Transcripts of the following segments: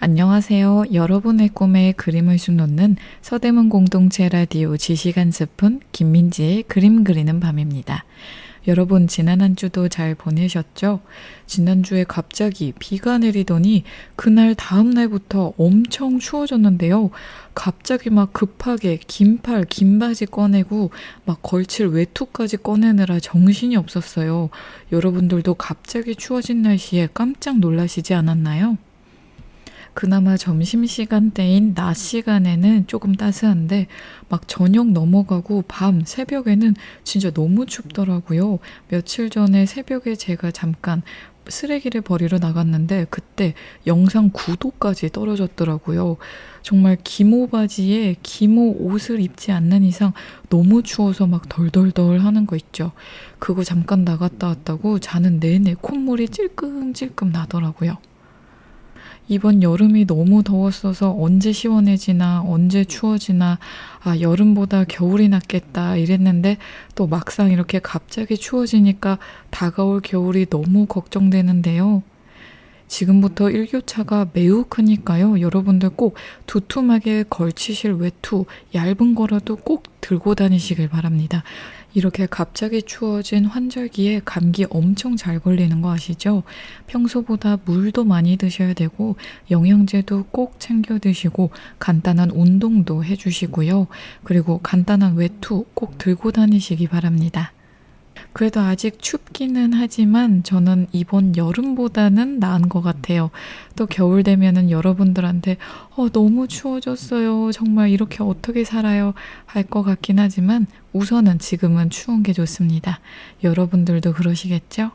안녕하세요. 여러분의 꿈에 그림을 쑥놓는 서대문 공동체 라디오 지시간 스푼 김민지의 그림 그리는 밤입니다. 여러분 지난 한 주도 잘 보내셨죠? 지난주에 갑자기 비가 내리더니 그날 다음 날부터 엄청 추워졌는데요. 갑자기 막 급하게 긴팔, 긴 바지 꺼내고 막 걸칠 외투까지 꺼내느라 정신이 없었어요. 여러분들도 갑자기 추워진 날씨에 깜짝 놀라시지 않았나요? 그나마 점심시간대인 낮 시간에는 조금 따스한데 막 저녁 넘어가고 밤, 새벽에는 진짜 너무 춥더라고요. 며칠 전에 새벽에 제가 잠깐 쓰레기를 버리러 나갔는데 그때 영상 9도까지 떨어졌더라고요. 정말 기모 바지에 기모 옷을 입지 않는 이상 너무 추워서 막 덜덜덜 하는 거 있죠. 그거 잠깐 나갔다 왔다고 자는 내내 콧물이 찔끔찔끔 나더라고요. 이번 여름이 너무 더웠어서 언제 시원해지나 언제 추워지나 여름보다 겨울이 낫겠다 이랬는데 또 막상 이렇게 갑자기 추워지니까 다가올 겨울이 너무 걱정되는데요. 지금부터 일교차가 매우 크니까요. 여러분들 꼭 두툼하게 걸치실 외투 얇은 거라도 꼭 들고 다니시길 바랍니다. 이렇게 갑자기 추워진 환절기에 감기 엄청 잘 걸리는 거 아시죠? 평소보다 물도 많이 드셔야 되고 영양제도 꼭 챙겨 드시고 간단한 운동도 해주시고요. 그리고 간단한 외투 꼭 들고 다니시기 바랍니다. 그래도 아직 춥기는 하지만 저는 이번 여름보다는 나은 것 같아요. 또 겨울 되면은 여러분들한테 너무 추워졌어요. 정말 이렇게 어떻게 살아요? 할 것 같긴 하지만 우선은 지금은 추운 게 좋습니다. 여러분들도 그러시겠죠?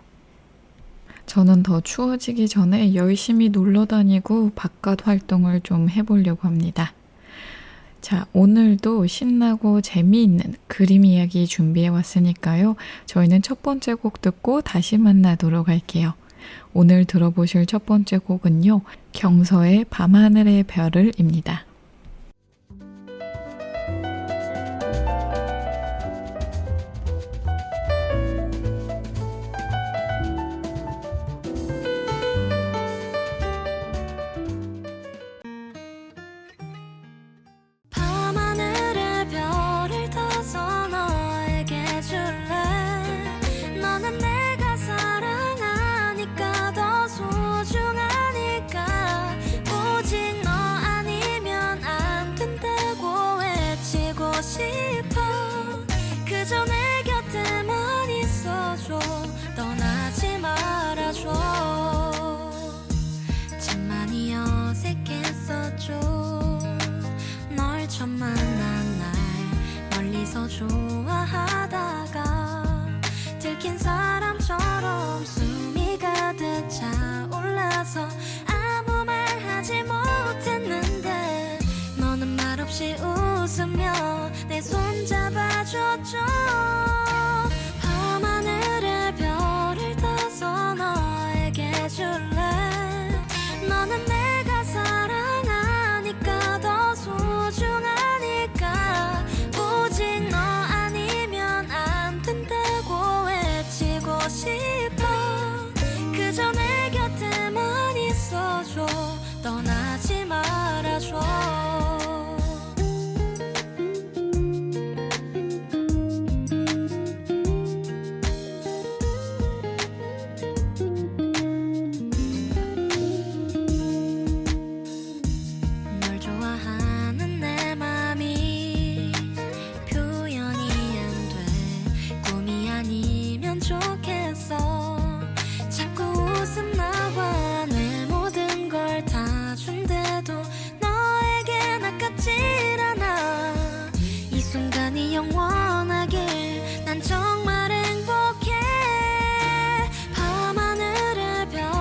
저는 더 추워지기 전에 열심히 놀러 다니고 바깥 활동을 좀 해보려고 합니다. 자, 오늘도 신나고 재미있는 그림 이야기 준비해 왔으니까요. 저희는 첫 번째 곡 듣고 다시 만나도록 할게요. 오늘 들어보실 첫 번째 곡은요. 경서의 밤하늘의 별을입니다. 처음 만난 날 멀리서 좋아하다가 들킨 사람처럼 숨이 가득 차올라서 아무 말 하지 못했는데 너는 말없이 웃으며 내 손 잡아줬죠. 밤하늘의 별을 따서 너에게 줄래. 너는 내가 사랑하니까 더 소중하니까 오직 너 아니면 안 된다고 외치고 싶어. 그저 내 곁에만 있어줘. 떠나지 말아줘. 영원하길 난 정말 행복해. 밤하늘의 별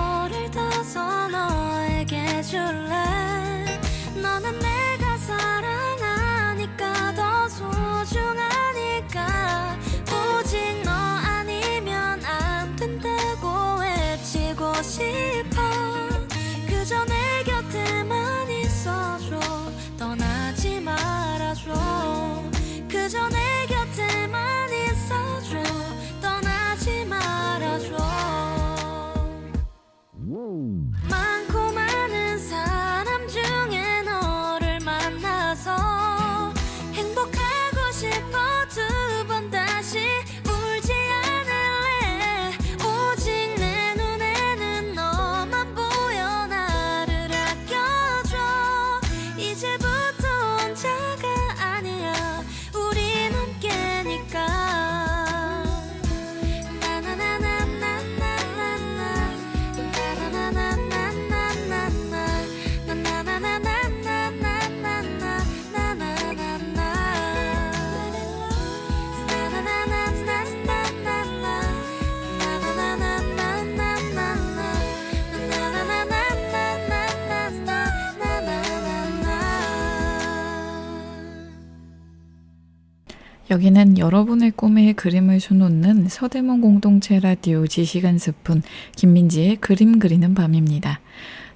여기는 여러분의 꿈에 그림을 수놓는 서대문 공동체 라디오 지시간 스푼 김민지의 그림 그리는 밤입니다.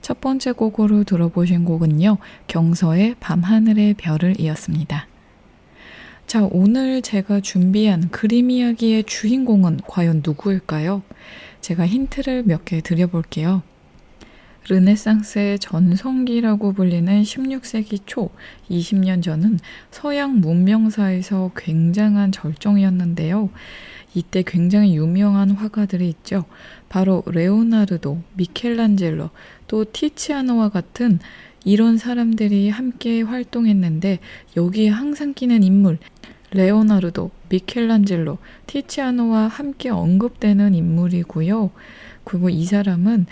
첫 번째 곡으로 들어보신 곡은요, 경서의 밤하늘의 별을 이었습니다. 자, 오늘 제가 준비한 그림 이야기의 주인공은 과연 누구일까요? 제가 힌트를 몇 개 드려볼게요. 르네상스의 전성기라고 불리는 16세기 초 20년 전은 서양 문명사에서 굉장한 절정이었는데요. 이때 굉장히 유명한 화가들이 있죠. 바로 레오나르도, 미켈란젤로, 또 티치아노와 같은 이런 사람들이 함께 활동했는데 여기에 항상 끼는 인물, 레오나르도, 미켈란젤로, 티치아노와 함께 언급되는 인물이고요. 그리고 이 사람은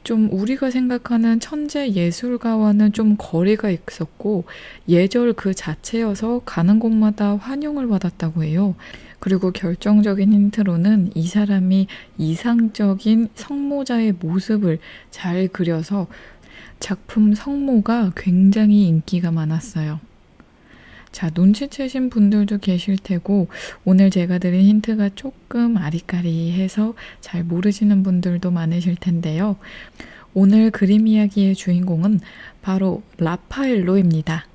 좀 우리가 생각하는 천재 예술가와는 좀 거리가 있었고 예절 그 자체여서 가는 곳마다 환영을 받았다고 해요. 그리고 결정적인 힌트로는 이 사람이 이상적인 성모자의 모습을 잘 그려서 작품 성모가 굉장히 인기가 많았어요. 자, 눈치채신 분들도 계실 테고 오늘 제가 드린 힌트가 조금 아리까리해서 잘 모르시는 분들도 많으실 텐데요. 오늘 그림 이야기의 주인공은 바로 라파엘로입니다.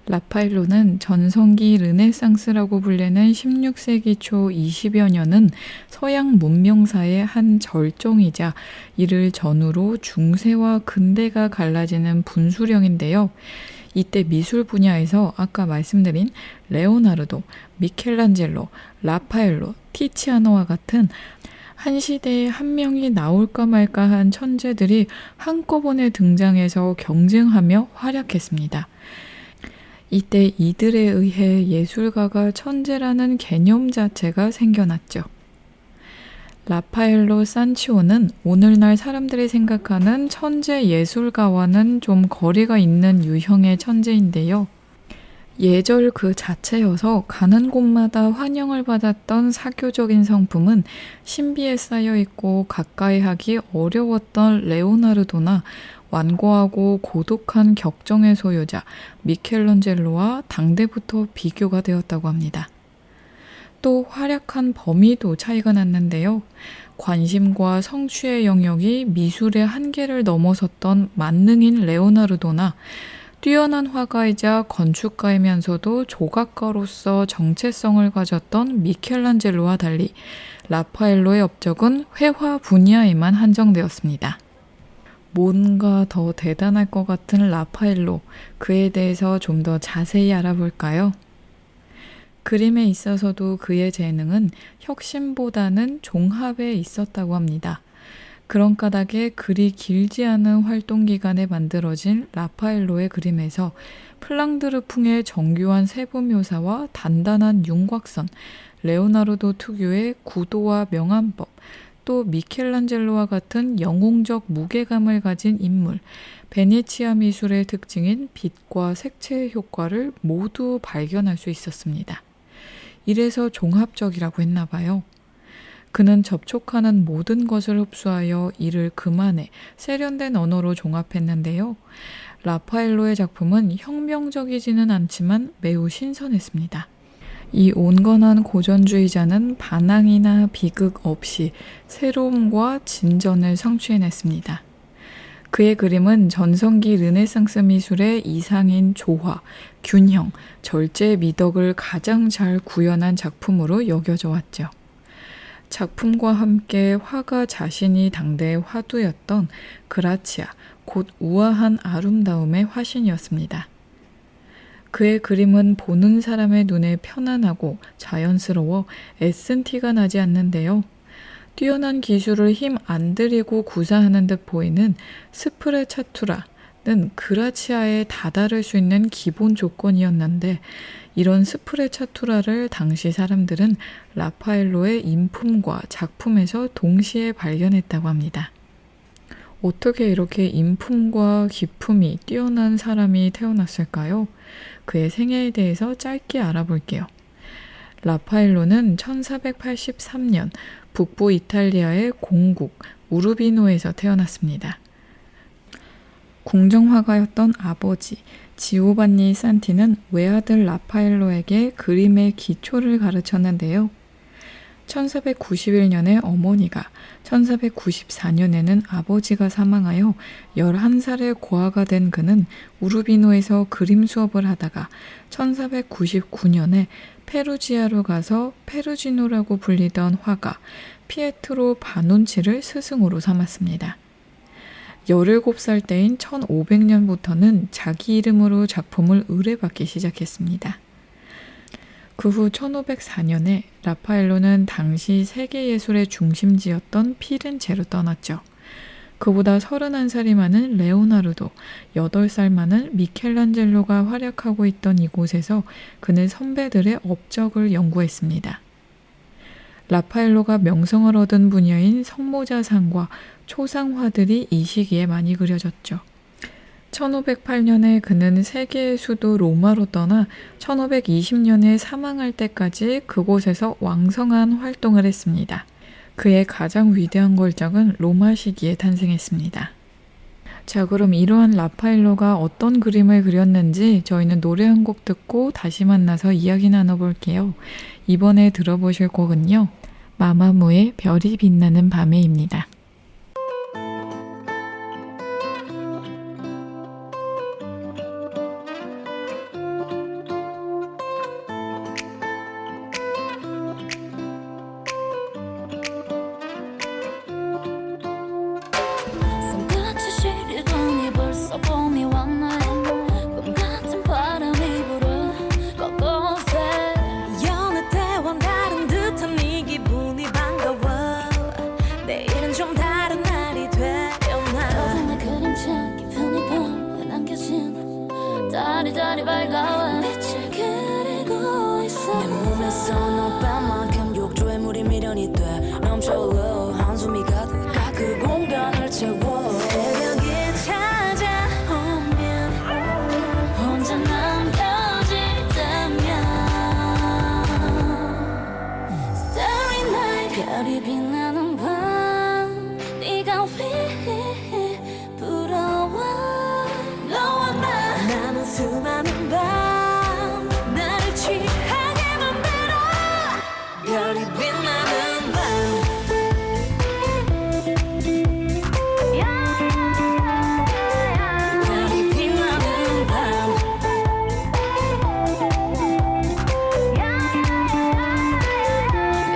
라파엘로는 전성기 르네상스라고 불리는 16세기 초 20여 년은 서양 문명사의 한 절정이자 이를 전후로 중세와 근대가 갈라지는 분수령인데요. 이때 미술 분야에서 아까 말씀드린 레오나르도, 미켈란젤로, 라파엘로, 티치아노와 같은 한 시대에 한 명이 나올까 말까 한 천재들이 한꺼번에 등장해서 경쟁하며 활약했습니다. 이때 이들에 의해 예술가가 천재라는 개념 자체가 생겨났죠. 라파엘로 산치오는 오늘날 사람들이 생각하는 천재 예술가와는 좀 거리가 있는 유형의 천재인데요. 예절 그 자체여서 가는 곳마다 환영을 받았던 사교적인 성품은 신비에 쌓여 있고 가까이 하기 어려웠던 레오나르도나 완고하고 고독한 격정의 소유자 미켈란젤로와 당대부터 비교가 되었다고 합니다. 또 활약한 범위도 차이가 났는데요. 관심과 성취의 영역이 미술의 한계를 넘어섰던 만능인 레오나르도나 뛰어난 화가이자 건축가이면서도 조각가로서 정체성을 가졌던 미켈란젤로와 달리 라파엘로의 업적은 회화 분야에만 한정되었습니다. 뭔가 더 대단할 것 같은 라파엘로, 그에 대해서 좀 더 자세히 알아볼까요? 그림에 있어서도 그의 재능은 혁신보다는 종합에 있었다고 합니다. 그런 까닭에 그리 길지 않은 활동 기간에 만들어진 라파엘로의 그림에서 플랑드르풍의 정교한 세부 묘사와 단단한 윤곽선, 레오나르도 특유의 구도와 명암법, 또 미켈란젤로와 같은 영웅적 무게감을 가진 인물, 베네치아 미술의 특징인 빛과 색채의 효과를 모두 발견할 수 있었습니다. 이래서 종합적이라고 했나 봐요. 그는 접촉하는 모든 것을 흡수하여 이를 그만의 세련된 언어로 종합했는데요. 라파엘로의 작품은 혁명적이지는 않지만 매우 신선했습니다. 이 온건한 고전주의자는 반항이나 비극 없이 새로움과 진전을 성취해냈습니다. 그의 그림은 전성기 르네상스 미술의 이상인 조화, 균형, 절제의 미덕을 가장 잘 구현한 작품으로 여겨져 왔죠. 작품과 함께 화가 자신이 당대의 화두였던 그라치아, 곧 우아한 아름다움의 화신이었습니다. 그의 그림은 보는 사람의 눈에 편안하고 자연스러워 애쓴 티가 나지 않는데요. 뛰어난 기술을 힘 안 들이고 구사하는 듯 보이는 스프레차투라는 그라치아에 다다를 수 있는 기본 조건이었는데 이런 스프레차투라를 당시 사람들은 라파엘로의 인품과 작품에서 동시에 발견했다고 합니다. 어떻게 이렇게 인품과 기품이 뛰어난 사람이 태어났을까요? 그의 생애에 대해서 짧게 알아볼게요. 라파엘로는 1483년 북부 이탈리아의 공국 우르비노에서 태어났습니다. 궁정화가였던 아버지, 지오반니 산티는 외아들 라파엘로에게 그림의 기초를 가르쳤는데요. 1491년에 어머니가, 1494년에는 아버지가 사망하여 11살의 고아가 된 그는 우르비노에서 그림 수업을 하다가 1499년에 페루지아로 가서 페루지노라고 불리던 화가 피에트로 바논치를 스승으로 삼았습니다. 17살 때인 1500년부터는 자기 이름으로 작품을 의뢰받기 시작했습니다. 그 후 1504년에 라파엘로는 당시 세계예술의 중심지였던 피렌체로 떠났죠. 그보다 31살이 많은 레오나르도, 8살 많은 미켈란젤로가 활약하고 있던 이곳에서 그는 선배들의 업적을 연구했습니다. 라파엘로가 명성을 얻은 분야인 성모자상과 초상화들이 이 시기에 많이 그려졌죠. 1508년에 그는 세계의 수도 로마로 떠나 1520년에 사망할 때까지 그곳에서 왕성한 활동을 했습니다. 그의 가장 위대한 걸작은 로마 시기에 탄생했습니다. 자, 그럼 이러한 라파엘로가 어떤 그림을 그렸는지 저희는 노래 한 곡 듣고 다시 만나서 이야기 나눠볼게요. 이번에 들어보실 곡은요, 마마무의 별이 빛나는 밤에입니다. 손같이 시리더니 벌써 봄이 왔네. 꿈같은 바람이 불어 곳곳에 여느 때와 다른 듯한 네 기분이 반가워. 내일은 좀 다른 날이 되려나. 어둠의 그림책 깊은 이 밤에 남겨진 다리 밝아와 빛을 그리고 있어. 내 몸에서 너만큼 욕조에 물이 미련이 돼 넘쳐 흘러 한숨이 가득 그 공간을 채워. 새벽이 찾아오면 혼자 남겨질 때면 Starry night 별이 빛나는 밤 네가 왜 부러워. 너와 나는 수많은 밤 나를 취하게 만들어. 별이 빛나는 밤 별이 빛나는 밤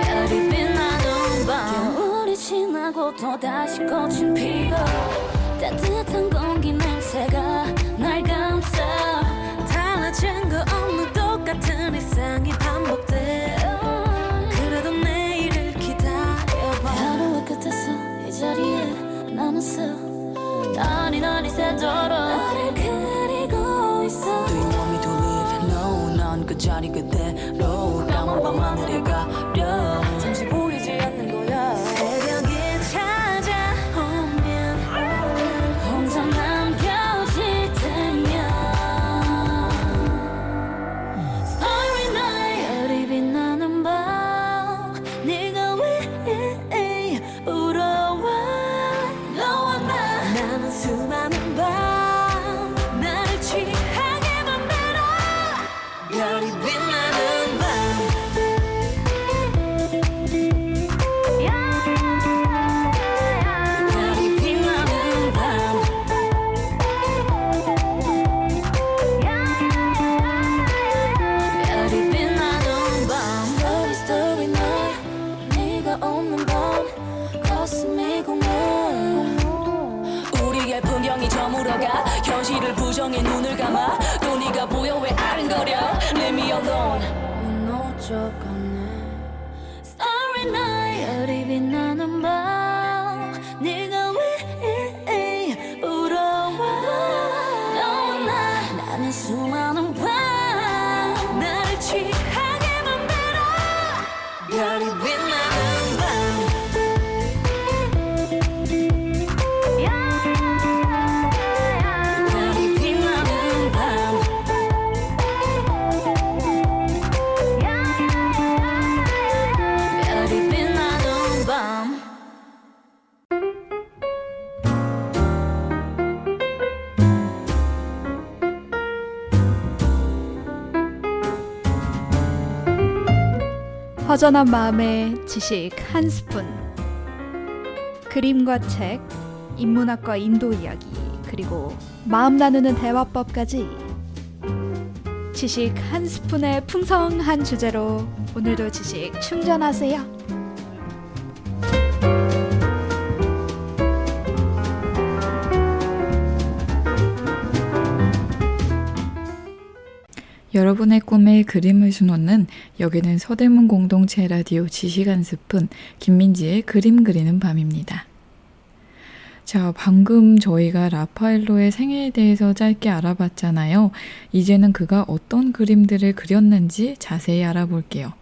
별이 빛나는 밤. 겨울이 지나고 또다시 꽃은 피고 따뜻한 공기 냄새가 날 감싸. 달라진 거 없는 똑같은 일상이 반복돼. 그래도 내일을 기다려봐. 하루의 끝에서 이 자리에 남았어. 나니 새도록 나를 그리고 있어. Do you want me to leave? No, 난 그 자리 그대로 까만 밤 하늘에 가려 잠시 보이지 않는 거야. 새벽이 찾아오면 혼자 남겨질 때면 Starry night 별이 빛나는 밤 네가 왜 부러워. 너와 나는 수많은 밤 나를 취하게 만들어. 별이 빛나는 밤 별이 빛나는 밤 별이 빛나는 밤 Starry starry night 네가 없는 밤 가슴이 공허. 우리의 풍경이 저물어가 현실을 부정해 눈을 감아 또 네가 보여 왜 아른거려 Leave me alone. 무너져가네. Starry night 별이 빛나는 밤 네가 왜 부러워. 너와 나는 수많은 밤 나를 취하게 만들어. 별이 빛나는 밤 별이 빛나는 밤 별이 빛나는 밤 허전한 마음에 지식 한 스푼. 그림과 책, 인문학과 인도 이야기, 그리고 마음 나누는 대화법까지 지식 한 스푼의 풍성한 주제로 오늘도 지식 충전하세요. 여러분의 꿈에 그림을 수놓는 여기는 서대문 공동체 라디오 지식 한 스푼 김민지의 그림 그리는 밤입니다. 자, 방금 저희가 라파엘로의 생애에 대해서 짧게 알아봤잖아요. 이제는 그가 어떤 그림들을 그렸는지 자세히 알아볼게요.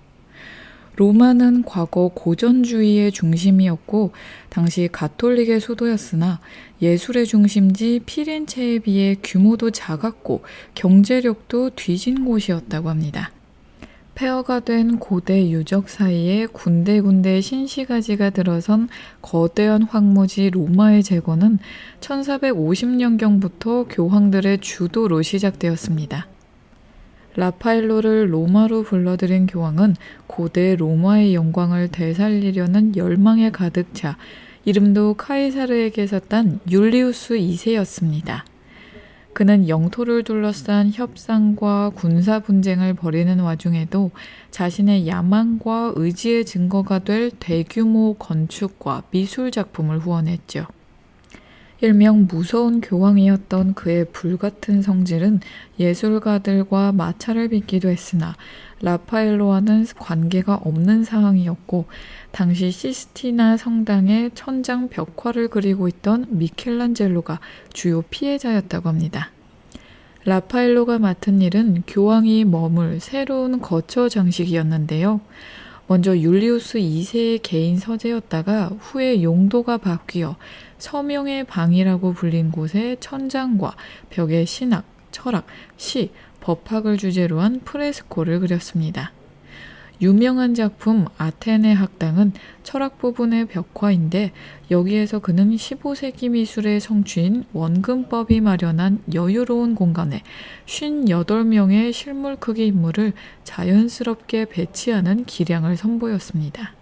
로마는 과거 고전주의의 중심이었고 당시 가톨릭의 수도였으나 예술의 중심지 피렌체에 비해 규모도 작았고 경제력도 뒤진 곳이었다고 합니다. 폐허가 된 고대 유적 사이에 군데군데 신시가지가 들어선 거대한 황무지 로마의 재건은 1450년경부터 교황들의 주도로 시작되었습니다. 라파엘로를 로마로 불러들인 교황은 고대 로마의 영광을 되살리려는 열망에 가득 차 이름도 카이사르에게서 딴 율리우스 2세였습니다. 그는 영토를 둘러싼 협상과 군사 분쟁을 벌이는 와중에도 자신의 야망과 의지의 증거가 될 대규모 건축과 미술 작품을 후원했죠. 일명 무서운 교황이었던 그의 불같은 성질은 예술가들과 마찰을 빚기도 했으나 라파엘로와는 관계가 없는 상황이었고 당시 시스티나 성당의 천장 벽화를 그리고 있던 미켈란젤로가 주요 피해자였다고 합니다. 라파엘로가 맡은 일은 교황이 머물 새로운 거처 장식이었는데요. 먼저 율리우스 2세의 개인 서재였다가 후에 용도가 바뀌어 서명의 방이라고 불린 곳에 천장과 벽에 신학, 철학, 시, 법학을 주제로 한 프레스코를 그렸습니다. 유명한 작품 아테네 학당은 철학 부분의 벽화인데 여기에서 그는 15세기 미술의 성취인 원근법이 마련한 여유로운 공간에 58명의 실물 크기 인물을 자연스럽게 배치하는 기량을 선보였습니다.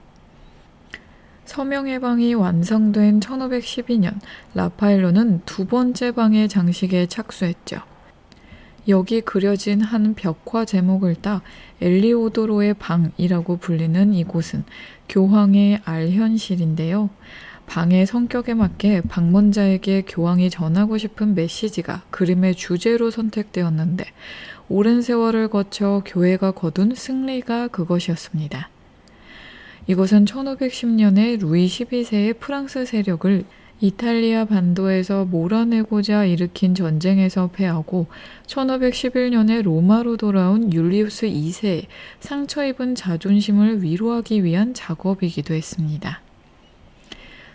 서명의 방이 완성된 1512년 라파엘로는 두 번째 방의 장식에 착수했죠. 여기 그려진 한 벽화 제목을 따 엘리오도로의 방이라고 불리는 이곳은 교황의 알현실인데요. 방의 성격에 맞게 방문자에게 교황이 전하고 싶은 메시지가 그림의 주제로 선택되었는데 오랜 세월을 거쳐 교회가 거둔 승리가 그것이었습니다. 이것은 1510년에 루이 12세의 프랑스 세력을 이탈리아 반도에서 몰아내고자 일으킨 전쟁에서 패하고 1511년에 로마로 돌아온 율리우스 2세의 상처 입은 자존심을 위로하기 위한 작업이기도 했습니다.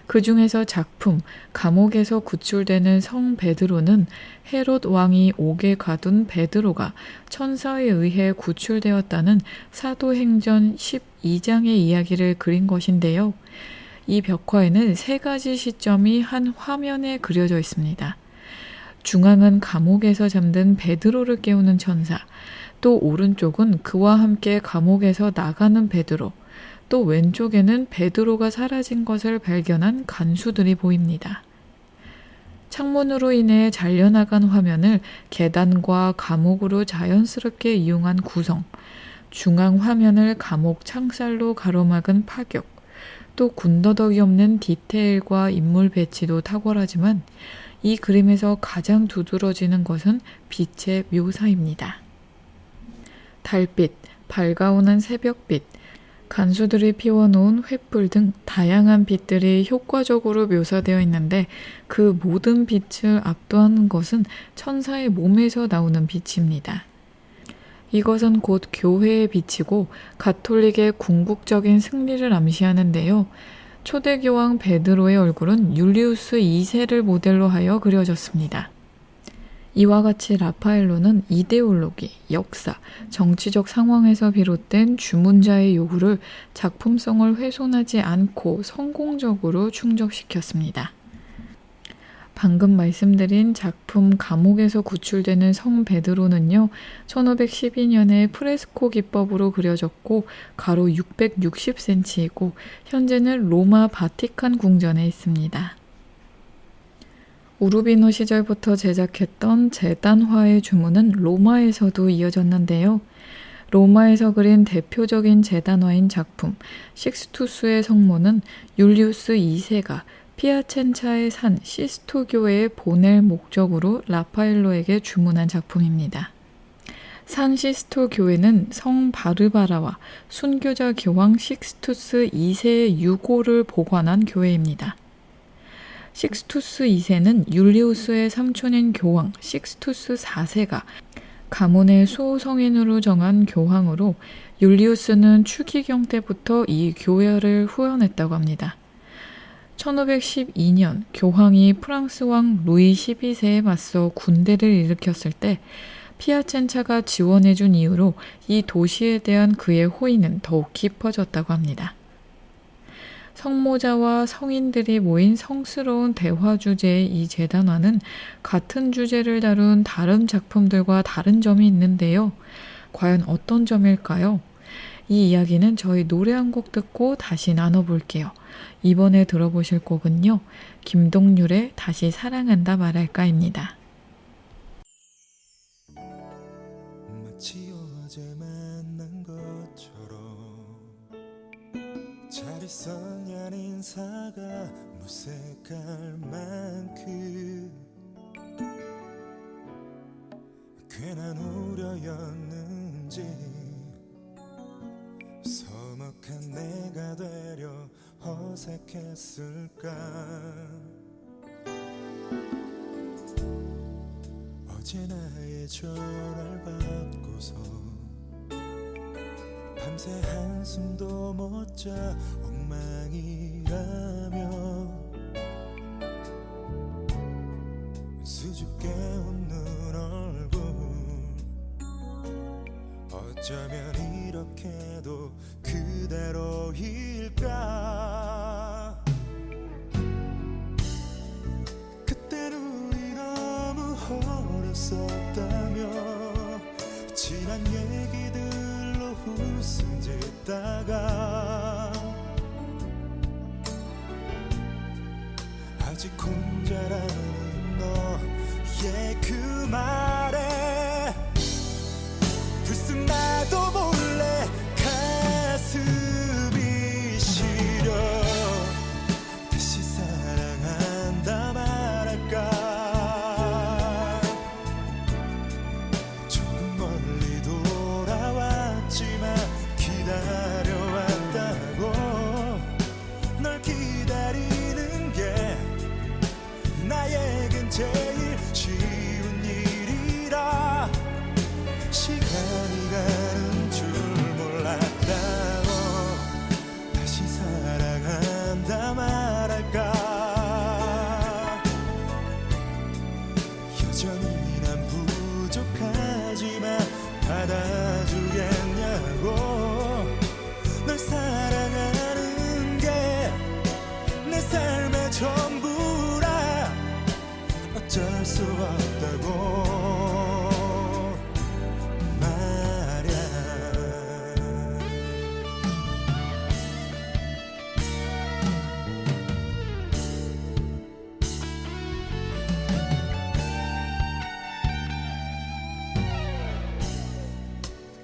그 중에서 작품 감옥에서 구출되는 성 베드로는 헤롯 왕이 옥에 가둔 베드로가 천사에 의해 구출되었다는 사도행전 12장의 이야기를 그린 것인데요. 이 벽화에는 세 가지 시점이 한 화면에 그려져 있습니다. 중앙은 감옥에서 잠든 베드로를 깨우는 천사, 또 오른쪽은 그와 함께 감옥에서 나가는 베드로, 또 왼쪽에는 베드로가 사라진 것을 발견한 간수들이 보입니다. 창문으로 인해 잘려나간 화면을 계단과 감옥으로 자연스럽게 이용한 구성, 중앙 화면을 감옥 창살로 가로막은 파격, 또 군더더기 없는 디테일과 인물 배치도 탁월하지만 이 그림에서 가장 두드러지는 것은 빛의 묘사입니다. 달빛, 밝아오는 새벽빛, 간수들이 피워놓은 횃불 등 다양한 빛들이 효과적으로 묘사되어 있는데 그 모든 빛을 압도하는 것은 천사의 몸에서 나오는 빛입니다. 이것은 곧 교회의 빛이고 가톨릭의 궁극적인 승리를 암시하는데요. 초대 교황 베드로의 얼굴은 율리우스 2세를 모델로 하여 그려졌습니다. 이와 같이 라파엘로는 이데올로기, 역사, 정치적 상황에서 비롯된 주문자의 요구를 작품성을 훼손하지 않고 성공적으로 충족시켰습니다. 방금 말씀드린 작품 감옥에서 구출되는 성 베드로는요, 1512년에 프레스코 기법으로 그려졌고 가로 660cm이고 현재는 로마 바티칸 궁전에 있습니다. 우루비노 시절부터 제작했던 제단화의 주문은 로마에서도 이어졌는데요. 로마에서 그린 대표적인 제단화인 작품 식스투스의 성모는 율리우스 2세가 피아첸차의 산 시스토 교회에 보낼 목적으로 라파엘로에게 주문한 작품입니다. 산 시스토 교회는 성 바르바라와 순교자 교황 식스투스 2세의 유고를 보관한 교회입니다. 식스투스 2세는 율리우스의 삼촌인 교황 식스투스 4세가 가문의 수호성인으로 정한 교황으로 율리우스는 추기경 때부터 이 교회를 후원했다고 합니다. 1512년 교황이 프랑스 왕 루이 12세에 맞서 군대를 일으켰을 때 피아첸차가 지원해준 이후로 이 도시에 대한 그의 호의는 더욱 깊어졌다고 합니다. 성모자와 성인들이 모인 성스러운 대화 주제의 이 제단화는 같은 주제를 다룬 다른 작품들과 다른 점이 있는데요. 과연 어떤 점일까요? 이 이야기는 저희 노래 한 곡 듣고 다시 나눠볼게요. 이번에 들어보실 곡은요, 김동률의 다시 사랑한다 말할까입니다. 마치 어제 만난 것처럼 잘 있었냐는 인사가 무색할 만큼 괜한 우려였는지 서먹한 내가 되려 어색했을까. 어제 나의 전화를 받고서 밤새 한숨도 못 자 엉망이라며 수줍게 웃는 얼굴 어쩌면 이렇게도 그대로일까. 그땐 우리 너무 어렸었다며 지난 얘기들로 웃음 짓다가 아직 혼자라는 너의 그 말에 불쑥 나도 몰래 가슴이 시려 다시 사랑한다 말할까. 조금 멀리 돌아왔지만 기다려왔다고. 널 기다리는 게 나에겐 제일 쉬운 일이라. 시간이 가는 줄 몰랐다고. 다시 사랑한다 말할까. 여전히 난 부족하지만 받아주겠냐고. 널 사랑하는 게 내 삶의 전부라. 어쩔 수 없다고 말야.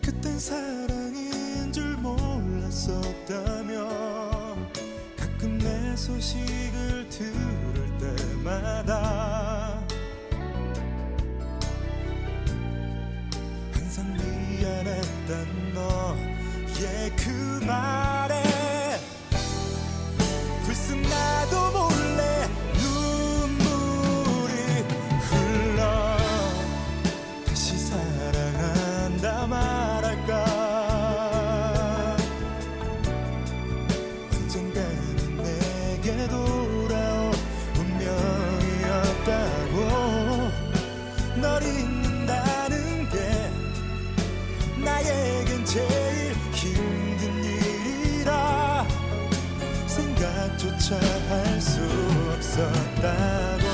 그땐 사랑인 줄 몰랐었다며. 가끔 내 소식을 들을 때마다 항상 미안했던 너의 그 말에 불쑥 나도 몰래 눈물이 흘러 다시 사랑한다 말할까. 언젠가는 내게 돌아올 운명이었다고. 널 잊는다는 게 나에겐 제일 힘든 일이라. 생각조차 할 수 없었다고.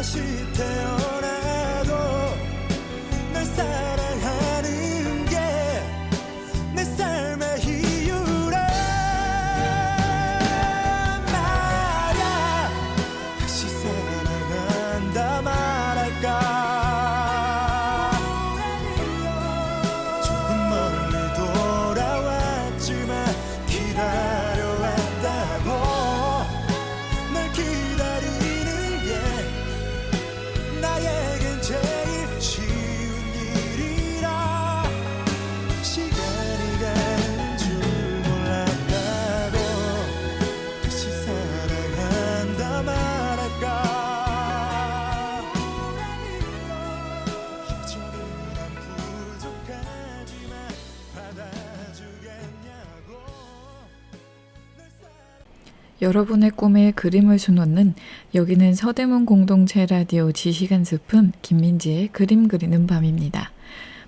다시 태어나도 널 사랑하는 게 내 삶의 이유란 말야. 다시 사랑한다 말할까. 조금 멀리 돌아왔지만 기다려왔다고. 널 기다리는 게 나에겐 제일 쉬운 일이라. 시간이 가는 줄 몰랐다고. 다시 사랑한다 말할까. 여전히 난 부족하지만 받아주겠냐고. 널 여러분의 꿈에 그림을 수놓는 여기는 서대문 공동체 라디오 지시간 스푼 김민지의 그림 그리는 밤입니다.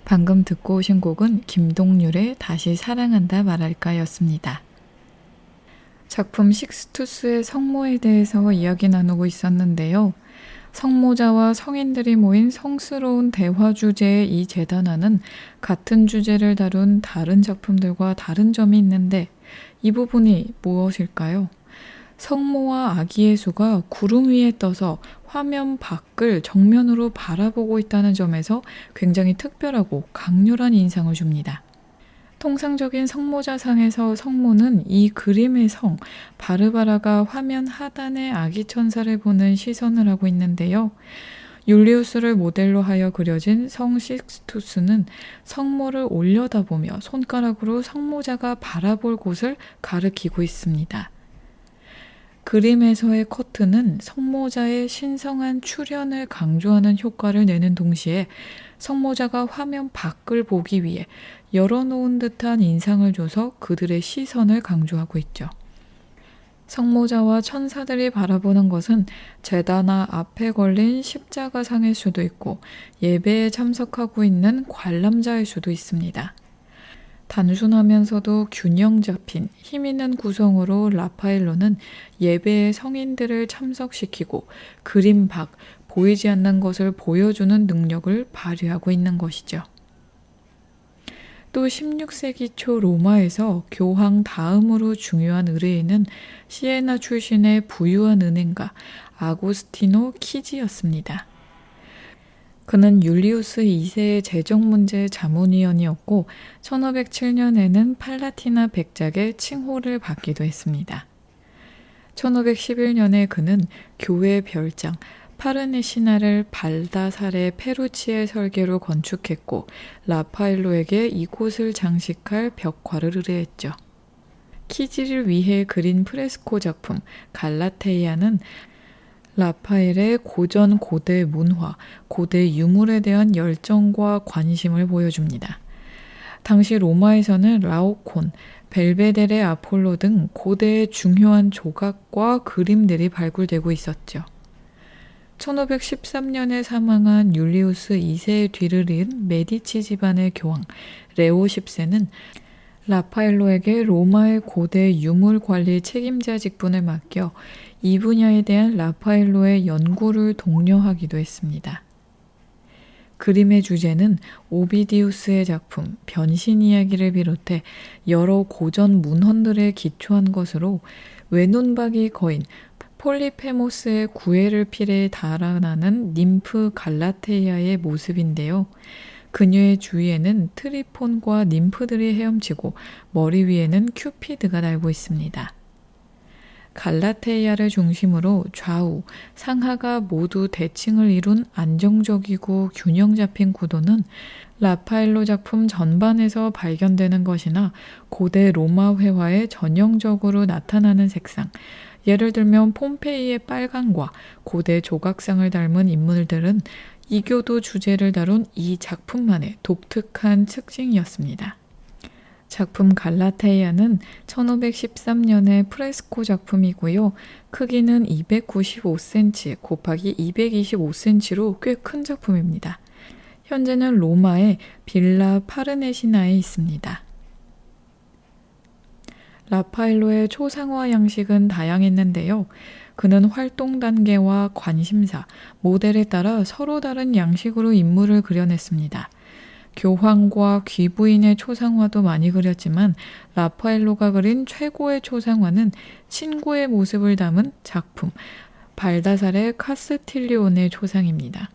방금 듣고 오신 곡은 김동률의 다시 사랑한다 말할까 였습니다. 작품 식스투스의 성모에 대해서 이야기 나누고 있었는데요. 성모자와 성인들이 모인 성스러운 대화 주제의 이 재단화는 같은 주제를 다룬 다른 작품들과 다른 점이 있는데 이 부분이 무엇일까요? 성모와 아기 예수가 구름 위에 떠서 화면 밖을 정면으로 바라보고 있다는 점에서 굉장히 특별하고 강렬한 인상을 줍니다. 통상적인 성모자상에서 성모는 이 그림의 성 바르바라가 화면 하단의 아기 천사를 보는 시선을 하고 있는데요. 율리우스를 모델로 하여 그려진 성 식스투스는 성모를 올려다보며 손가락으로 성모자가 바라볼 곳을 가리키고 있습니다. 그림에서의 커튼은 성모자의 신성한 출현을 강조하는 효과를 내는 동시에 성모자가 화면 밖을 보기 위해 열어놓은 듯한 인상을 줘서 그들의 시선을 강조하고 있죠. 성모자와 천사들이 바라보는 것은 제단화 앞에 걸린 십자가상일 수도 있고 예배에 참석하고 있는 관람자일 수도 있습니다. 단순하면서도 균형 잡힌 힘있는 구성으로 라파엘로는 예배의 성인들을 참석시키고 그림 밖 보이지 않는 것을 보여주는 능력을 발휘하고 있는 것이죠. 또 16세기 초 로마에서 교황 다음으로 중요한 의뢰인은 시에나 출신의 부유한 은행가 아고스티노 키지였습니다. 그는 율리우스 2세의 재정 문제 자문위원이었고 1507년에는 팔라티나 백작의 칭호를 받기도 했습니다. 1511년에 그는 교회 별장 파르네시나를 발다사레 페루치의 설계로 건축했고 라파엘로에게 이곳을 장식할 벽화를 의뢰했죠. 키지를 위해 그린 프레스코 작품 갈라테이아는 라파엘의 고전 고대 문화, 고대 유물에 대한 열정과 관심을 보여줍니다. 당시 로마에서는 라오콘, 벨베데레 아폴로 등 고대의 중요한 조각과 그림들이 발굴되고 있었죠. 1513년에 사망한 율리우스 2세의 뒤를 이은 메디치 집안의 교황 레오 10세는 라파엘로에게 로마의 고대 유물 관리 책임자 직분을 맡겨 이 분야에 대한 라파엘로의 연구를 독려하기도 했습니다. 그림의 주제는 오비디우스의 작품 변신 이야기를 비롯해 여러 고전 문헌들에 기초한 것으로 외눈박이 거인 폴리페모스의 구애를 필에 달아나는 님프 갈라테이아의 모습인데요. 그녀의 주위에는 트리폰과 님프들이 헤엄치고 머리 위에는 큐피드가 날고 있습니다. 갈라테이아를 중심으로 좌우, 상하가 모두 대칭을 이룬 안정적이고 균형 잡힌 구도는 라파엘로 작품 전반에서 발견되는 것이나 고대 로마 회화에 전형적으로 나타나는 색상, 예를 들면 폼페이의 빨강과 고대 조각상을 닮은 인물들은 이교도 주제를 다룬 이 작품만의 독특한 특징이었습니다. 작품 갈라테이아는 1513년의 프레스코 작품이고요. 크기는 295cm 곱하기 225cm로 꽤 큰 작품입니다. 현재는 로마의 빌라 파르네시나에 있습니다. 라파엘로의 초상화 양식은 다양했는데요. 그는 활동 단계와 관심사, 모델에 따라 서로 다른 양식으로 인물을 그려냈습니다. 교황과 귀부인의 초상화도 많이 그렸지만 라파엘로가 그린 최고의 초상화는 친구의 모습을 담은 작품 발다사레 카스틸리온의 초상입니다.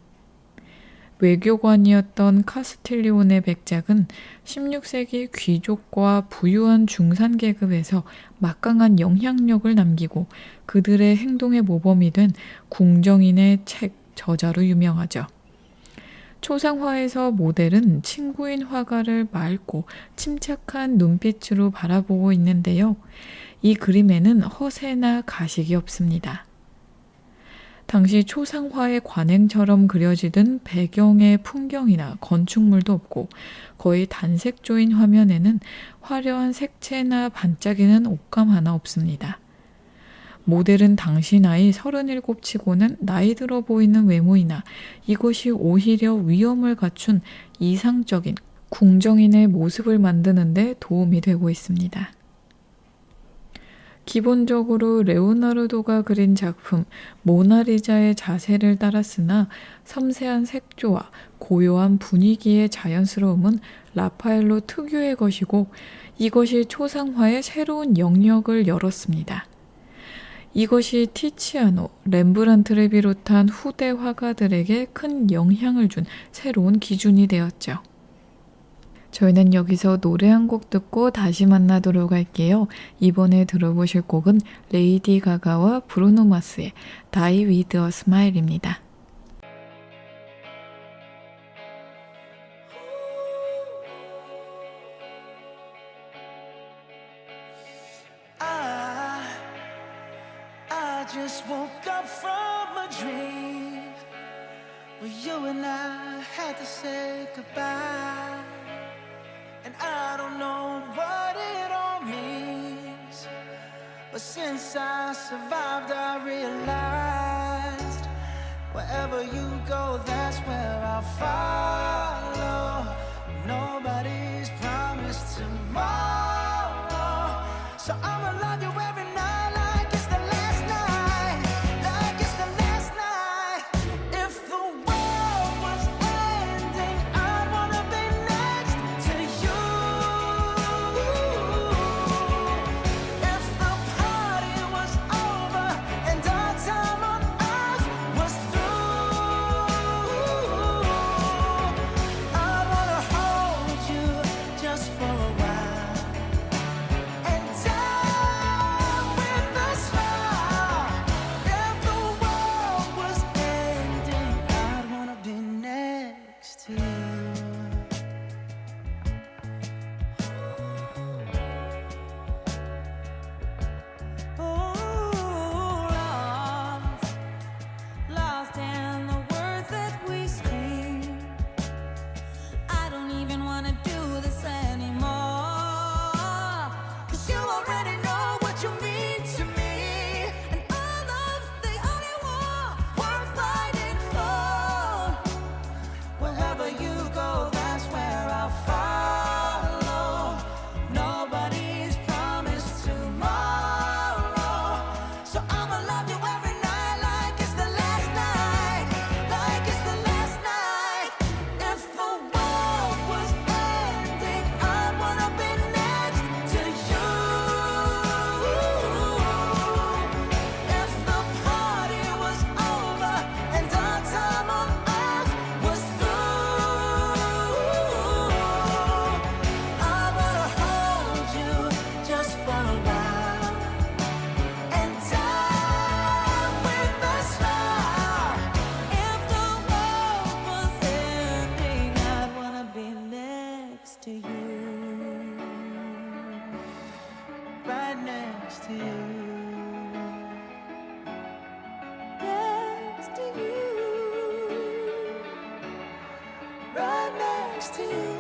외교관이었던 카스틸리온의 백작은 16세기 귀족과 부유한 중산 계급에서 막강한 영향력을 남기고 그들의 행동의 모범이 된 궁정인의 책 저자로 유명하죠. 초상화에서 모델은 친구인 화가를 맑고 침착한 눈빛으로 바라보고 있는데요. 이 그림에는 허세나 가식이 없습니다. 당시 초상화의 관행처럼 그려지던 배경의 풍경이나 건축물도 없고 거의 단색조인 화면에는 화려한 색채나 반짝이는 옷감 하나 없습니다. 모델은 당시 나이 37치고는 나이 들어 보이는 외모이나 이것이 오히려 위엄을 갖춘 이상적인 궁정인의 모습을 만드는 데 도움이 되고 있습니다. 기본적으로 레오나르도가 그린 작품 모나리자의 자세를 따랐으나 섬세한 색조와 고요한 분위기의 자연스러움은 라파엘로 특유의 것이고 이것이 초상화의 새로운 영역을 열었습니다. 이것이 티치아노, 렘브란트를 비롯한 후대 화가들에게 큰 영향을 준 새로운 기준이 되었죠. 저희는 여기서 노래 한 곡 듣고 다시 만나도록 할게요. 이번에 들어보실 곡은 레이디 가가와 브루노 마스의 Die With A Smile입니다. I just woke up from a dream where you and I had to say goodbye. And I don't know what it all means, but since I survived I realized wherever you go, that's where I'll follow. Nobody's promised tomorrow, so I'ma love you every night like it's the last night, like it's the last night. If the world was ending, I'd wanna be next to you. If the party was over and our time on earth was through, I'd wanna hold you just for a while and die with a smile. If the world was ending, I'd wanna be next to you. Lost in the words that we scream. I don't even wanna do this anymore, 'cause you already know what you mean to me, and all love's the only war worth fighting for. Wherever you go, that's where I'll follow. Nobody's promised tomorrow, so I'ma love you every night like it's the last night, like it's the last night. If the world was ending, I'd wanna be next to you. If the party was over and our time on earth was through, I wanna hold you just for a while and die with a smile. If the world was ending, I'd wanna be next to you. Right next to you. Next to you. Right next to you.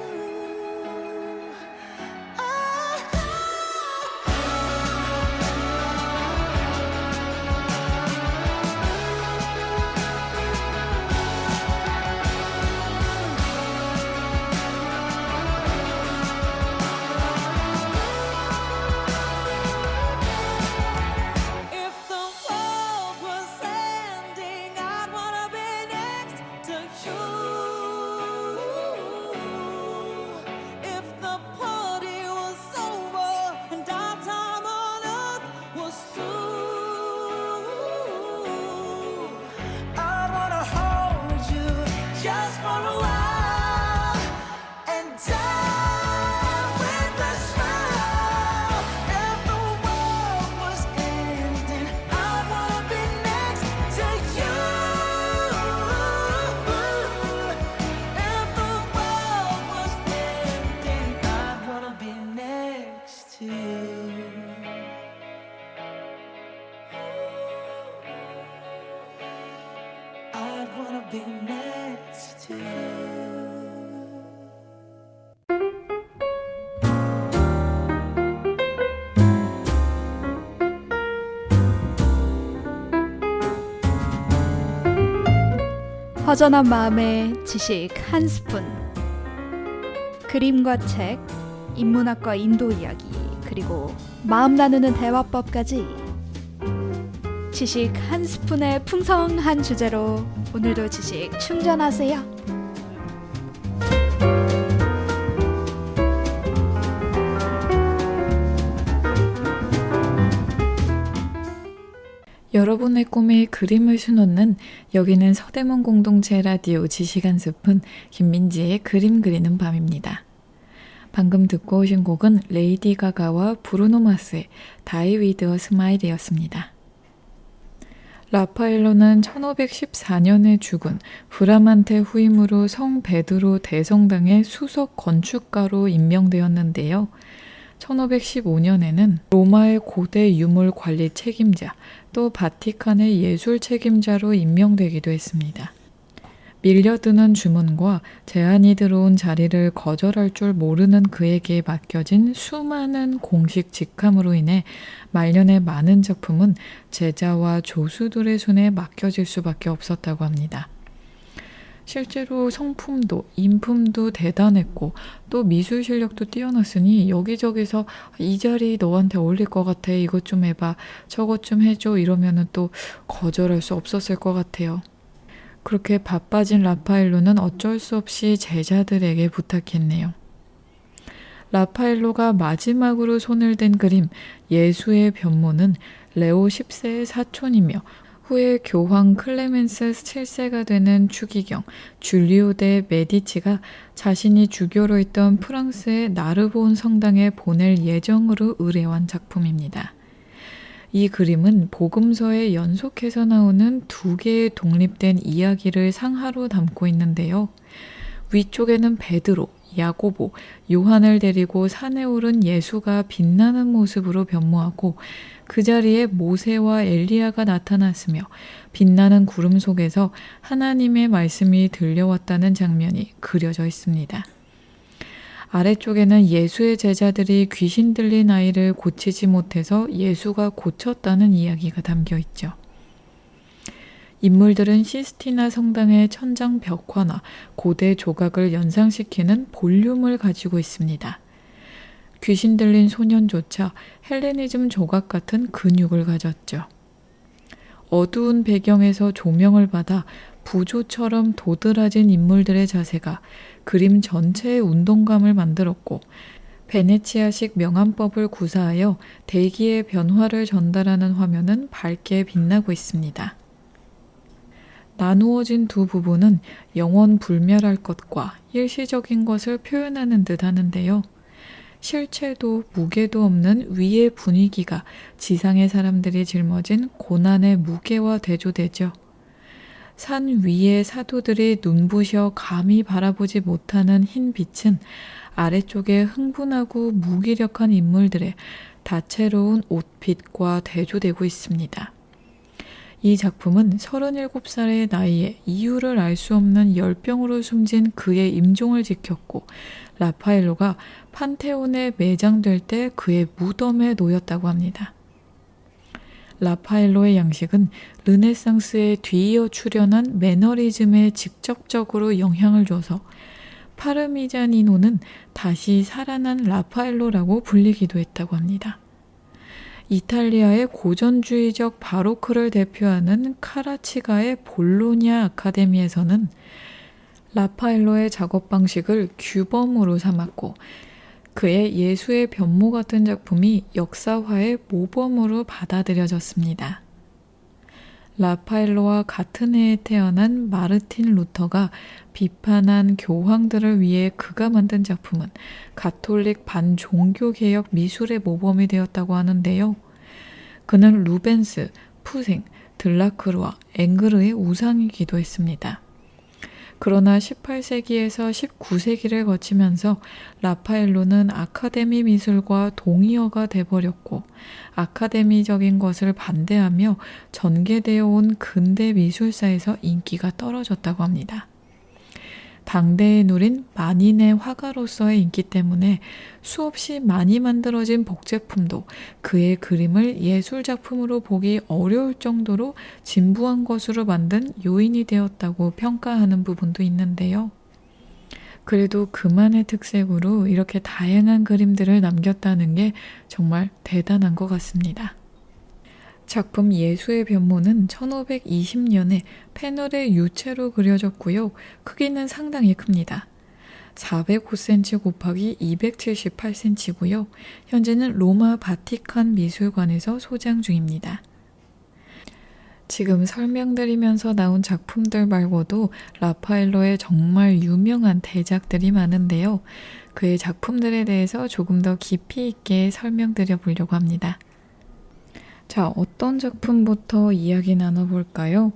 wanna be next to you. 허전한 마음에 지식 한 스푼. 그림과 책, 인문학과 인도 이야기, 그리고 마음 나누는 대화법까지 지식 한 스푼의 풍성한 주제로 오늘도 지식 충전하세요. 여러분의 꿈에 그림을 수놓는 여기는 서대문 공동체 라디오 지식 한 스푼 김민지의 그림 그리는 밤입니다. 방금 듣고 오신 곡은 레이디 가가와 브루노 마스의 Die With A Smile이었습니다. 라파엘로는 1514년에 죽은 브라만테 후임으로 성 베드로 대성당의 수석 건축가로 임명되었는데요. 1515년에는 로마의 고대 유물 관리 책임자, 또 바티칸의 예술 책임자로 임명되기도 했습니다. 밀려드는 주문과 제안이 들어온 자리를 거절할 줄 모르는 그에게 맡겨진 수많은 공식 직함으로 인해 말년에 많은 작품은 제자와 조수들의 손에 맡겨질 수밖에 없었다고 합니다. 실제로 성품도 인품도 대단했고 또 미술 실력도 뛰어났으니 여기저기서 이 자리 너한테 어울릴 것 같아, 이것 좀 해봐, 저것 좀 해줘 이러면은 또 거절할 수 없었을 것 같아요. 그렇게 바빠진 라파엘로는 어쩔 수 없이 제자들에게 부탁했네요. 라파엘로가 마지막으로 손을 댄 그림 예수의 변모는 레오 10세의 사촌이며 후에 교황 클레멘스 7세가 되는 추기경 줄리오 데 메디치가 자신이 주교로 있던 프랑스의 나르본 성당에 보낼 예정으로 의뢰한 작품입니다. 이 그림은 복음서에 연속해서 나오는 두 개의 독립된 이야기를 상하로 담고 있는데요. 위쪽에는 베드로, 야고보, 요한을 데리고 산에 오른 예수가 빛나는 모습으로 변모하고 그 자리에 모세와 엘리야가 나타났으며 빛나는 구름 속에서 하나님의 말씀이 들려왔다는 장면이 그려져 있습니다. 아래쪽에는 예수의 제자들이 귀신 들린 아이를 고치지 못해서 예수가 고쳤다는 이야기가 담겨 있죠. 인물들은 시스티나 성당의 천장 벽화나 고대 조각을 연상시키는 볼륨을 가지고 있습니다. 귀신 들린 소년조차 헬레니즘 조각 같은 근육을 가졌죠. 어두운 배경에서 조명을 받아 부조처럼 도드라진 인물들의 자세가 그림 전체의 운동감을 만들었고 베네치아식 명암법을 구사하여 대기의 변화를 전달하는 화면은 밝게 빛나고 있습니다. 나누어진 두 부분은 영원 불멸할 것과 일시적인 것을 표현하는 듯 하는데요. 실체도 무게도 없는 위의 분위기가 지상의 사람들이 짊어진 고난의 무게와 대조되죠. 산 위의 사도들이 눈부셔 감히 바라보지 못하는 흰 빛은 아래쪽에 흥분하고 무기력한 인물들의 다채로운 옷빛과 대조되고 있습니다. 이 작품은 37살의 나이에 이유를 알 수 없는 열병으로 숨진 그의 임종을 지켰고 라파엘로가 판테온에 매장될 때 그의 무덤에 놓였다고 합니다. 라파엘로의 양식은 르네상스에 뒤이어 출현한 매너리즘에 직접적으로 영향을 줘서 파르미자니노는 다시 살아난 라파엘로라고 불리기도 했다고 합니다. 이탈리아의 고전주의적 바로크를 대표하는 카라치가의 볼로냐 아카데미에서는 라파엘로의 작업 방식을 규범으로 삼았고 그의 예수의 변모 같은 작품이 역사화의 모범으로 받아들여졌습니다. 라파엘로와 같은 해에 태어난 마르틴 루터가 비판한 교황들을 위해 그가 만든 작품은 가톨릭 반종교개혁 미술의 모범이 되었다고 하는데요. 그는 루벤스, 푸생, 들라크루아, 앵그르의 우상이기도 했습니다. 그러나 18세기에서 19세기를 거치면서 라파엘로는 아카데미 미술과 동의어가 돼버렸고 아카데미적인 것을 반대하며 전개되어 온 근대 미술사에서 인기가 떨어졌다고 합니다. 당대에 누린 만인의 화가로서의 인기 때문에 수없이 많이 만들어진 복제품도 그의 그림을 예술작품으로 보기 어려울 정도로 진부한 것으로 만든 요인이 되었다고 평가하는 부분도 있는데요. 그래도 그만의 특색으로 이렇게 다양한 그림들을 남겼다는 게 정말 대단한 것 같습니다. 작품 예수의 변모는 1520년에 패널의 유체로 그려졌고요. 크기는 상당히 큽니다. 405cm 곱하기 278cm고요. 현재는 로마 바티칸 미술관에서 소장 중입니다. 지금 설명드리면서 나온 작품들 말고도 라파엘로의 정말 유명한 대작들이 많은데요. 그의 작품들에 대해서 조금 더 깊이 있게 설명드려 보려고 합니다. 자, 어떤 작품부터 이야기 나눠볼까요?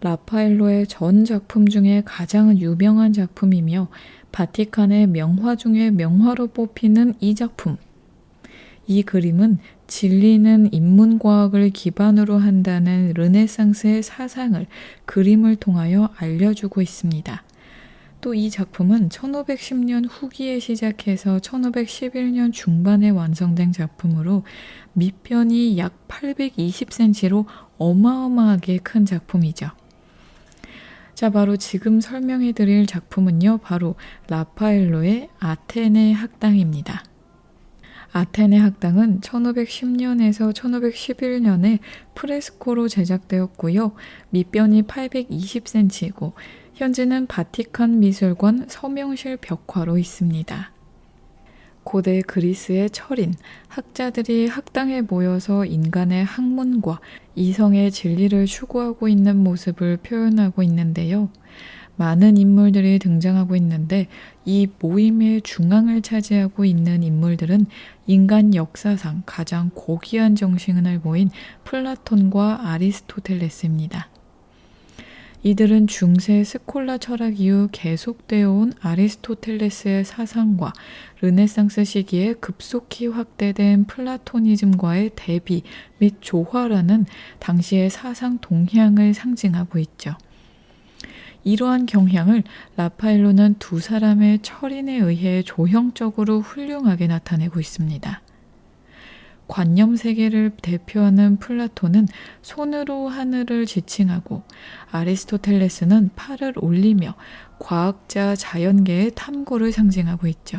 라파엘로의 전 작품 중에 가장 유명한 작품이며 바티칸의 명화 중에 명화로 뽑히는 이 작품. 이 그림은 진리는 인문과학을 기반으로 한다는 르네상스의 사상을 그림을 통하여 알려주고 있습니다. 또 이 작품은 1510년 후기에 시작해서 1511년 중반에 완성된 작품으로 밑편이 약 820cm로 어마어마하게 큰 작품이죠. 자, 바로 지금 설명해 드릴 작품은요, 바로 라파엘로의 아테네 학당입니다. 아테네 학당은 1510년에서 1511년에 프레스코로 제작되었고요. 밑변이 820cm이고 현재는 바티칸 미술관 서명실 벽화로 있습니다. 고대 그리스의 철인, 학자들이 학당에 모여서 인간의 학문과 이성의 진리를 추구하고 있는 모습을 표현하고 있는데요. 많은 인물들이 등장하고 있는데 이 모임의 중앙을 차지하고 있는 인물들은 인간 역사상 가장 고귀한 정신을 보인 플라톤과 아리스토텔레스입니다. 이들은 중세 스콜라 철학 이후 계속되어 온 아리스토텔레스의 사상과 르네상스 시기에 급속히 확대된 플라토니즘과의 대비 및 조화라는 당시의 사상 동향을 상징하고 있죠. 이러한 경향을 라파엘로는 두 사람의 철인에 의해 조형적으로 훌륭하게 나타내고 있습니다. 관념 세계를 대표하는 플라톤은 손으로 하늘을 지칭하고 아리스토텔레스는 팔을 올리며 과학자 자연계의 탐구를 상징하고 있죠.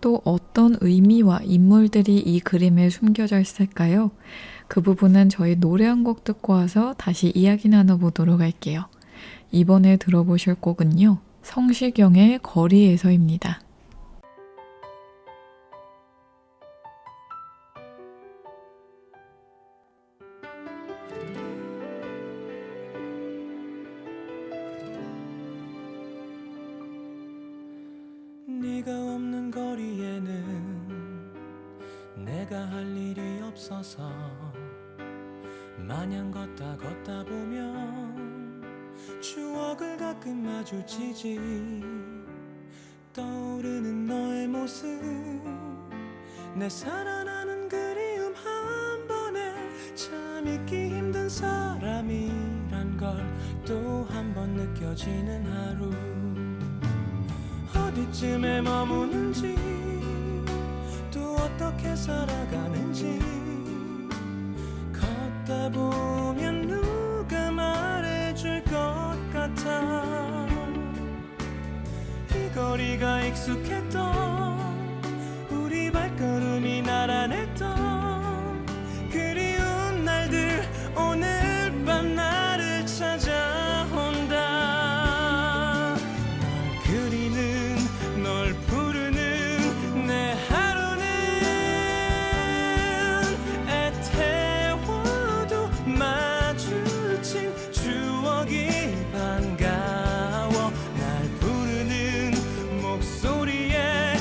또 어떤 의미와 인물들이 이 그림에 숨겨져 있을까요? 그 부분은 저희 노래 한 곡 듣고 와서 다시 이야기 나눠보도록 할게요. 이번에 들어보실 곡은요, 성시경의 거리에서입니다. 네가 없는 거리에는 내가 할 일이 없어서 마냥 걷다 보면 추억을 가끔 마주치지. 떠오르는 너의 모습, 내 살아나는 그리움 한 번에 참 잊기 힘든 사람이란 걸 또 한 번 느껴지는 하루. 어디쯤에 머무는지 또 어떻게 살아가는지 걷다 보면 누가 말해줄 것 같아. 이 거리가 익숙했던 우리 발걸음이 나란했던 그리운 날들 오늘 밤 나를 찾아온다. 널 그리는 널 부르는 내 하루는 애태워도 마주친 추억이 반가워. 날 부르는 목소리에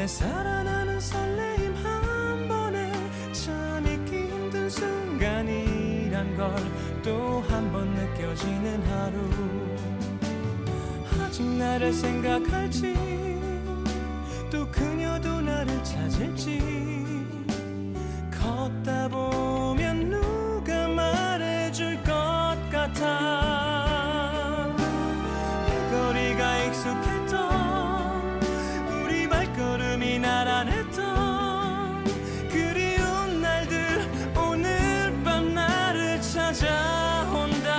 내 살아나는 설레임 한 번에 참 잊기 힘든 순간이란 걸 또 한 번 느껴지는 하루. 아직 나를 생각할지 또 그녀도 나를 찾을지 걷다 보면 누가 말해줄 것 같아. 이 거리가 익숙했던 우리 발걸음이 나란했던 그리운 날들 오늘 밤 나를 찾아온다.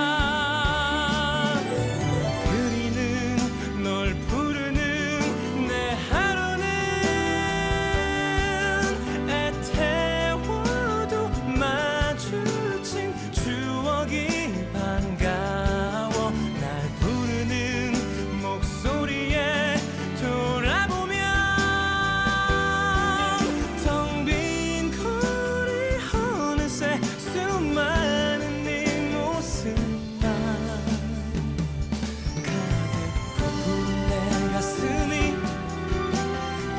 그리는 널 부르는 내 하루는 애태워도 마주친 추억이 반가워. 날 부르는 목소리에 돌아보면 텅 빈 거리 어느새 수많은 네 모습만 가득 부은 내 가슴이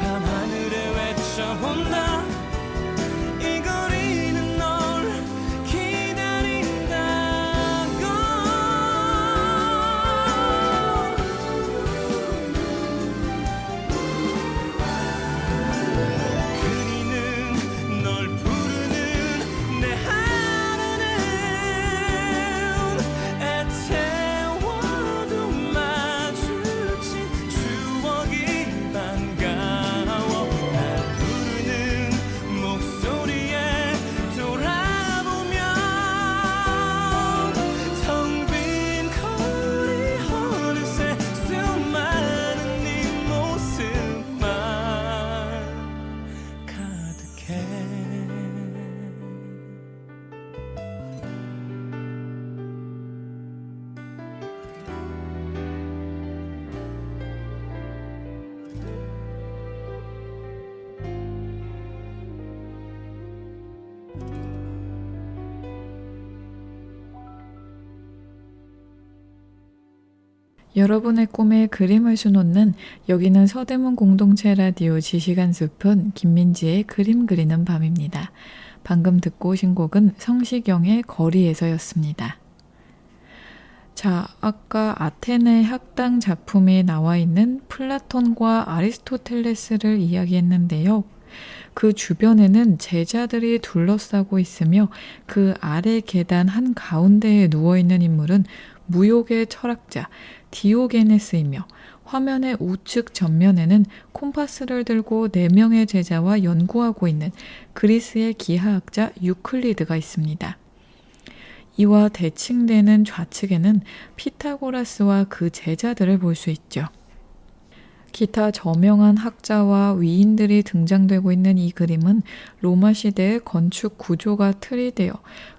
밤하늘에 외쳐본다. 이 거리는 널 기다린다고. 그리는 널 부르는 내 하루는 애태워도 마주친 추억이 반가워. 날 부르는 목소리에 돌아보면 텅 빈 거리 어느새 수많은 네 모습만 가득해. 여러분의 꿈에 그림을 수놓는 여기는 서대문 공동체 라디오 지시간 숲은 김민지의 그림 그리는 밤입니다. 방금 듣고 오신 곡은 성시경의 거리에서였습니다. 자, 아까 아테네 학당 작품에 나와 있는 플라톤과 아리스토텔레스를 이야기했는데요. 그 주변에는 제자들이 둘러싸고 있으며 그 아래 계단 한가운데에 누워있는 인물은 무욕의 철학자 디오게네스이며 화면의 우측 전면에는 콤파스를 들고 4명의 제자와 연구하고 있는 그리스의 기하학자 유클리드가 있습니다. 이와 대칭되는 좌측에는 피타고라스와 그 제자들을 볼 수 있죠. 기타 저명한 학자와 위인들이 등장되고 있는 이 그림은 로마 시대의 건축 구조가 틀이 되어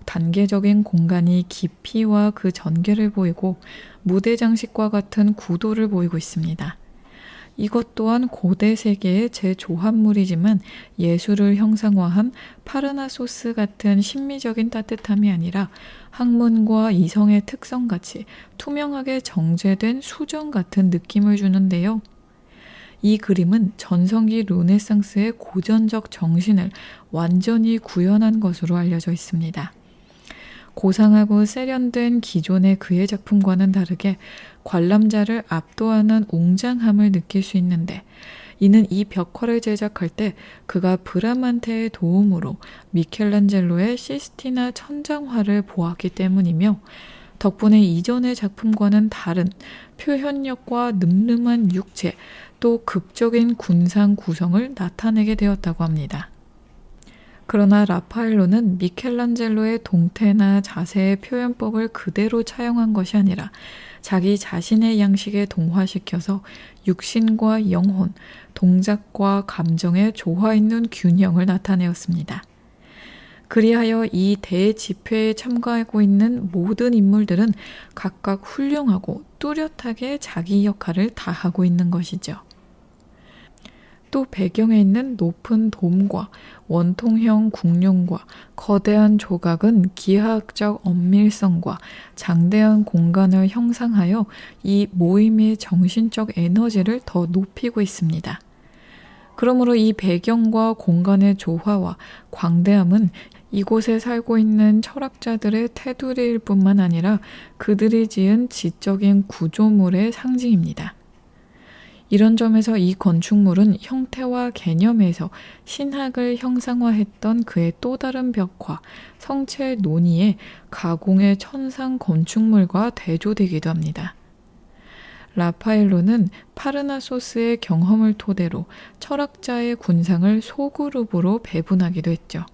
단계적인 공간이 깊이와 그 전개를 보이고 무대 장식과 같은 구도를 보이고 있습니다. 이것 또한 고대 세계의 제조합물이지만 예술을 형상화한 파르나소스 같은 심미적인 따뜻함이 아니라 학문과 이성의 특성같이 투명하게 정제된 수정 같은 느낌을 주는데요. 이 그림은 전성기 르네상스의 고전적 정신을 완전히 구현한 것으로 알려져 있습니다. 고상하고 세련된 기존의 그의 작품과는 다르게 관람자를 압도하는 웅장함을 느낄 수 있는데 이는 이 벽화를 제작할 때 그가 브라만테의 도움으로 미켈란젤로의 시스티나 천장화를 보았기 때문이며 덕분에 이전의 작품과는 다른 표현력과 늠름한 육체 또 극적인 군상 구성을 나타내게 되었다고 합니다. 그러나 라파엘로는 미켈란젤로의 동태나 자세의 표현법을 그대로 차용한 것이 아니라 자기 자신의 양식에 동화시켜서 육신과 영혼, 동작과 감정의 조화 있는 균형을 나타내었습니다. 그리하여 이 대집회에 참가하고 있는 모든 인물들은 각각 훌륭하고 뚜렷하게 자기 역할을 다하고 있는 것이죠. 또 배경에 있는 높은 돔과 원통형 궁룡과 거대한 조각은 기하학적 엄밀성과 장대한 공간을 형상하여 이 모임의 정신적 에너지를 더 높이고 있습니다. 그러므로 이 배경과 공간의 조화와 광대함은 이곳에 살고 있는 철학자들의 테두리일 뿐만 아니라 그들이 지은 지적인 구조물의 상징입니다. 이런 점에서 이 건축물은 형태와 개념에서 신학을 형상화했던 그의 또 다른 벽화, 성체 논의의 가공의 천상 건축물과 대조되기도 합니다. 라파엘로는 파르나소스의 경험을 토대로 철학자의 군상을 소그룹으로 배분하기도 했죠.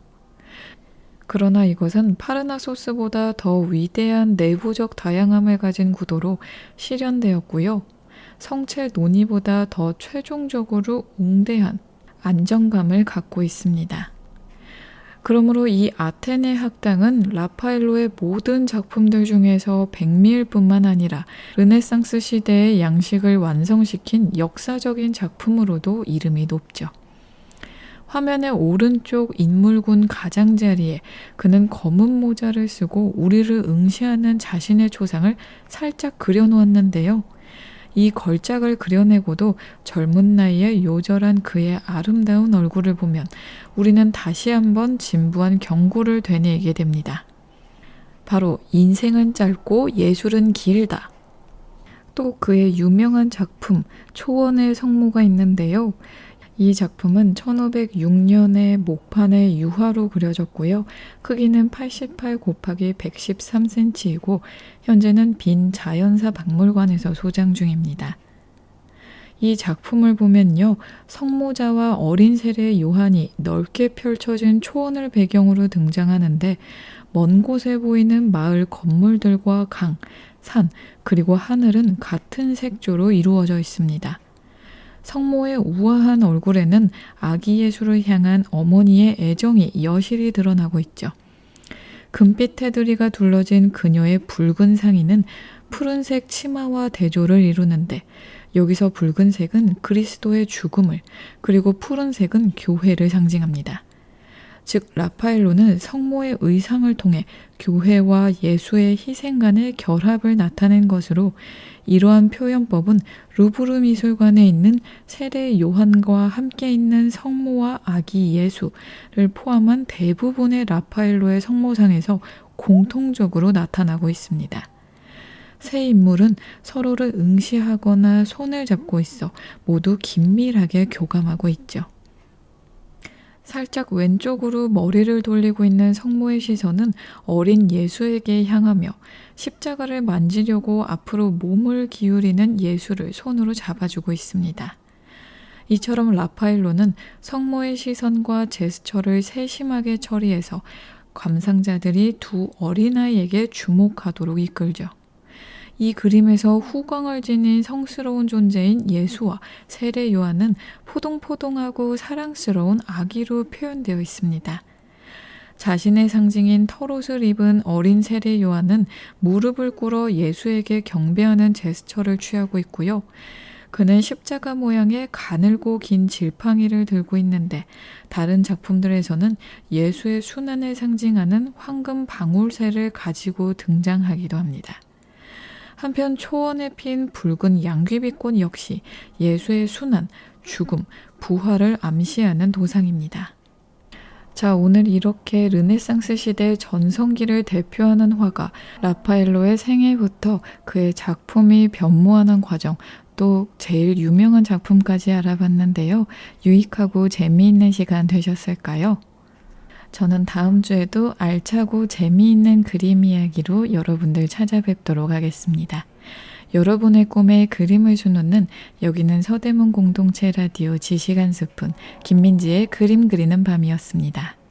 그러나 이것은 파르나소스보다 더 위대한 내부적 다양함을 가진 구도로 실현되었고요. 성체 논의보다 더 최종적으로 웅대한 안정감을 갖고 있습니다. 그러므로 이 아테네 학당은 라파엘로의 모든 작품들 중에서 백미일 뿐만 아니라 르네상스 시대의 양식을 완성시킨 역사적인 작품으로도 이름이 높죠. 화면의 오른쪽 인물군 가장자리에 그는 검은 모자를 쓰고 우리를 응시하는 자신의 초상을 살짝 그려놓았는데요. 이 걸작을 그려내고도 젊은 나이에 요절한 그의 아름다운 얼굴을 보면 우리는 다시 한번 진부한 경고를 되뇌이게 됩니다. 바로 인생은 짧고 예술은 길다. 또 그의 유명한 작품 초원의 성모가 있는데요. 이 작품은 1506년에 목판에 유화로 그려졌고요. 크기는 88 곱하기 113cm이고 현재는 빈 자연사 박물관에서 소장 중입니다. 이 작품을 보면요. 성모자와 어린 세례 요한이 넓게 펼쳐진 초원을 배경으로 등장하는데 먼 곳에 보이는 마을 건물들과 강, 산, 그리고 하늘은 같은 색조로 이루어져 있습니다. 성모의 우아한 얼굴에는 아기 예수를 향한 어머니의 애정이 여실히 드러나고 있죠. 금빛 테두리가 둘러진 그녀의 붉은 상의는 푸른색 치마와 대조를 이루는데 여기서 붉은색은 그리스도의 죽음을 그리고 푸른색은 교회를 상징합니다. 즉 라파엘로는 성모의 의상을 통해 교회와 예수의 희생 간의 결합을 나타낸 것으로 이러한 표현법은 루브르 미술관에 있는 세례 요한과 함께 있는 성모와 아기 예수를 포함한 대부분의 라파엘로의 성모상에서 공통적으로 나타나고 있습니다. 세 인물은 서로를 응시하거나 손을 잡고 있어 모두 긴밀하게 교감하고 있죠. 살짝 왼쪽으로 머리를 돌리고 있는 성모의 시선은 어린 예수에게 향하며 십자가를 만지려고 앞으로 몸을 기울이는 예수를 손으로 잡아주고 있습니다. 이처럼 라파엘로는 성모의 시선과 제스처를 세심하게 처리해서 감상자들이 두 어린아이에게 주목하도록 이끌죠. 이 그림에서 후광을 지닌 성스러운 존재인 예수와 세례 요한은 포동포동하고 사랑스러운 아기로 표현되어 있습니다. 자신의 상징인 털옷을 입은 어린 세례 요한은 무릎을 꿇어 예수에게 경배하는 제스처를 취하고 있고요. 그는 십자가 모양의 가늘고 긴 지팡이를 들고 있는데 다른 작품들에서는 예수의 순환을 상징하는 황금 방울새를 가지고 등장하기도 합니다. 한편 초원에 핀 붉은 양귀비꽃 역시 예수의 순환, 죽음, 부활을 암시하는 도상입니다. 자, 오늘 이렇게 르네상스 시대 전성기를 대표하는 화가 라파엘로의 생애부터 그의 작품이 변모하는 과정, 또 제일 유명한 작품까지 알아봤는데요. 유익하고 재미있는 시간 되셨을까요? 저는 다음 주에도 알차고 재미있는 그림 이야기로 여러분들 찾아뵙도록 하겠습니다. 여러분의 꿈에 그림을 수놓는 여기는 서대문 공동체 라디오 지식한 스푼 김민지의 그림 그리는 밤이었습니다.